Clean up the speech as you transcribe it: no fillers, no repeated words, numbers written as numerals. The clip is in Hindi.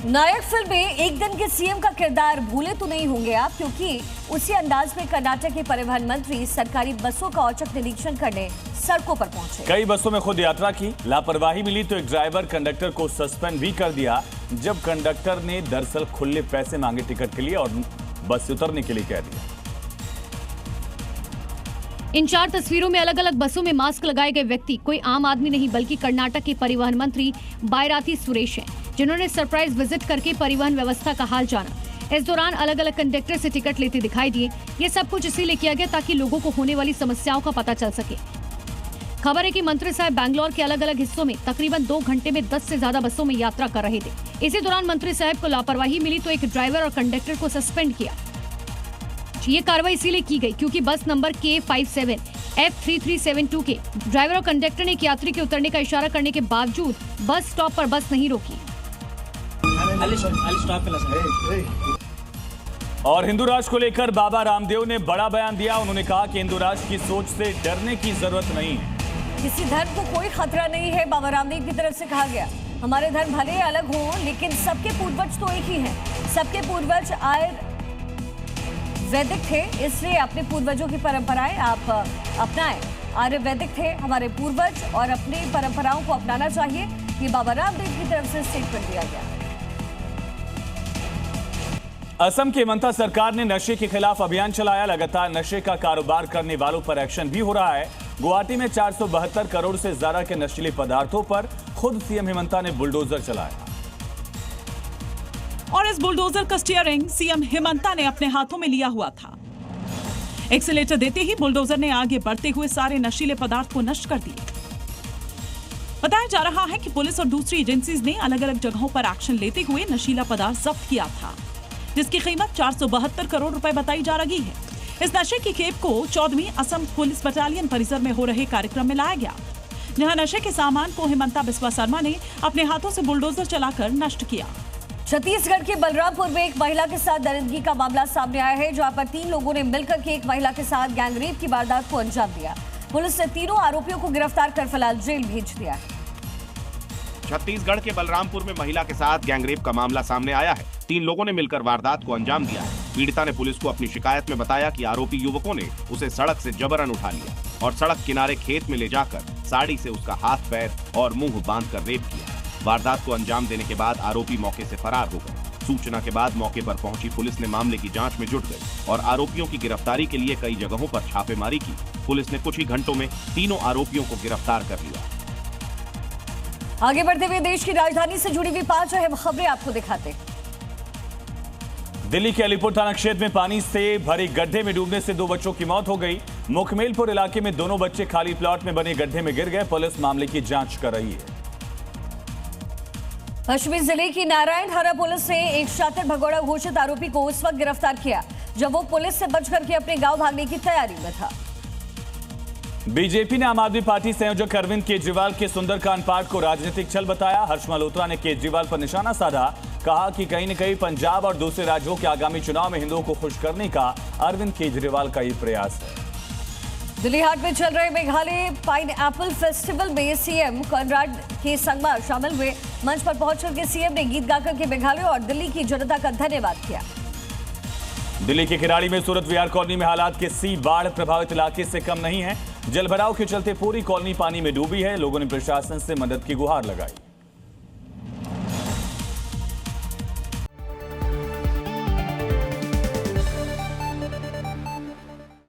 नायक फिल्म में एक दिन के सीएम का किरदार भूले तो नहीं होंगे आप, क्योंकि उसी अंदाज में कर्नाटक के परिवहन मंत्री सरकारी बसों का औचक निरीक्षण करने सड़कों पर पहुंचे। कई बसों में खुद यात्रा की, लापरवाही मिली तो एक ड्राइवर कंडक्टर को सस्पेंड भी कर दिया, जब कंडक्टर ने दरअसल खुले पैसे मांगे टिकट के लिए और बस से उतरने के लिए कह दिया। इन 4 तस्वीरों में अलग अलग बसों में मास्क लगाए गए व्यक्ति कोई आम आदमी नहीं बल्कि कर्नाटक के परिवहन मंत्री बायराती सुरेश हैं, जिन्होंने सरप्राइज विजिट करके परिवहन व्यवस्था का हाल जाना। इस दौरान अलग अलग कंडक्टर से टिकट लेते दिखाई दिए। ये सब कुछ इसीलिए किया गया ताकि लोगों को होने वाली समस्याओं का पता चल सके। खबर है कि मंत्री साहब बैंगलोर के अलग अलग हिस्सों में तकरीबन 2 घंटे में 10 से ज्यादा बसों में यात्रा कर रहे थे। इसी दौरान मंत्री साहब को लापरवाही मिली तो एक ड्राइवर और कंडक्टर को सस्पेंड किया। ये कार्रवाई इसीलिए की गई क्योंकि बस नंबर K57 F3372 के ड्राइवर और कंडक्टर ने एक यात्री के उतरने का इशारा करने के बावजूद बस स्टॉप पर बस नहीं रोकी। और हिंदू राष्ट्र को लेकर बाबा रामदेव ने बड़ा बयान दिया। उन्होंने कहा कि हिंदू राष्ट्र की सोच से डरने की जरूरत नहीं है। किसी धर्म को कोई खतरा नहीं है, बाबा रामदेव की तरफ से कहा गया। हमारे धर्म भले अलग हों, लेकिन सबके पूर्वज तो एक ही हैं। सबके पूर्वज वैदिक थे, इसलिए अपने पूर्वजों की परंपराएं आप अपनाएं। आर्यवैदिक थे हमारे पूर्वज और अपनी परंपराओं को अपनाना चाहिए। ये बाबा रामदेव की तरफ से स्टेटमेंट दिया गया। असम की हिमंता सरकार ने नशे के खिलाफ अभियान चलाया। लगातार नशे का कारोबार करने वालों पर एक्शन भी हो रहा है। गुवाहाटी में 472 करोड़ से ज्यादा के नशीले पदार्थों पर खुद सीएम हिमंता ने बुलडोजर चलाया और इस बुलडोजर का स्टीयरिंग सीएम हिमंता ने अपने हाथों में लिया हुआ था। एक्सीलेटर देते ही बुलडोजर ने आगे बढ़ते हुए सारे नशीले पदार्थ को नष्ट कर दिए। बताया जा रहा है कि पुलिस और दूसरी एजेंसीज ने अलग अलग जगहों पर एक्शन लेते हुए नशीला पदार्थ जब्त किया था, जिसकी कीमत 472 करोड़ रुपए बताई जा रही है। इस नशे की खेप को 14वीं असम पुलिस बटालियन परिसर में हो रहे कार्यक्रम में लाया गया, जहां नशे के सामान को हिमंता बिस्वा शर्मा ने अपने हाथों से बुलडोजर चलाकर नष्ट किया। छत्तीसगढ़ के बलरामपुर में एक महिला के साथ दरिंदगी का मामला सामने आया है, जहां पर 3 लोगों ने मिलकर के एक महिला के साथ गैंगरेप की वारदात को अंजाम दिया। पुलिस ने तीनों आरोपियों को गिरफ्तार कर फिलहाल जेल भेज दिया है। छत्तीसगढ़ के बलरामपुर में महिला के साथ गैंगरेप का मामला सामने आया है। 3 लोगों ने मिलकर वारदात को अंजाम दिया। पीड़िता ने पुलिस को अपनी शिकायत में बताया कि आरोपी युवकों ने उसे सड़क से जबरन उठा लिया और सड़क किनारे खेत में ले जाकर साड़ी से उसका हाथ पैर और मुंह बांधकर रेप किया। वारदात को अंजाम देने के बाद आरोपी मौके से फरार हो गए। सूचना के बाद मौके पर पहुंची पुलिस ने मामले की जांच में जुट गई और आरोपियों की गिरफ्तारी के लिए कई जगहों पर छापेमारी की। पुलिस ने कुछ ही घंटों में तीनों आरोपियों को गिरफ्तार कर लिया। आगे बढ़ते हुए देश की राजधानी से जुड़ी हुई 5 अहम खबरें आपको दिखाते हैं। दिल्ली के अलीपुर थाना क्षेत्र में पानी से भरे गड्ढे में डूबने से 2 बच्चों की मौत हो गई। मुखमेलपुर इलाके में दोनों बच्चे खाली प्लॉट में बने गड्ढे में गिर गए। पुलिस मामले की जांच कर रही है। पश्चिमी जिले की नारायण थाना पुलिस ने एक शातिर भगोड़ा घोषित आरोपी को उस वक्त गिरफ्तार किया जब वो पुलिस से बच करके अपने गांव भागने की तैयारी में था। बीजेपी ने आम आदमी पार्टी संयोजक अरविंद केजरीवाल के सुंदरकांड पाठ को राजनीतिक छल बताया। हर्ष मल्होत्रा ने केजरीवाल पर निशाना साधा। कहा कि कहीं न कहीं पंजाब और दूसरे राज्यों के आगामी चुनाव में हिंदुओं को खुश करने का अरविंद केजरीवाल का ये प्रयास है। दिल्ली हाट में चल रहे मेघालय पाइन एप्पल फेस्टिवल में सीएम कॉनराड के संगमा शामिल हुए। मंच पर पहुंचकर के सीएम ने गीत गाकर के मेघालय और दिल्ली की जनता का धन्यवाद किया। दिल्ली के खिराड़ी में सूरत विहार कॉलोनी में हालात किसी बाढ़ प्रभावित इलाके से कम नहीं है। जलभराव के चलते पूरी कॉलोनी पानी में डूबी है। लोगों ने प्रशासन से मदद की गुहार लगाई।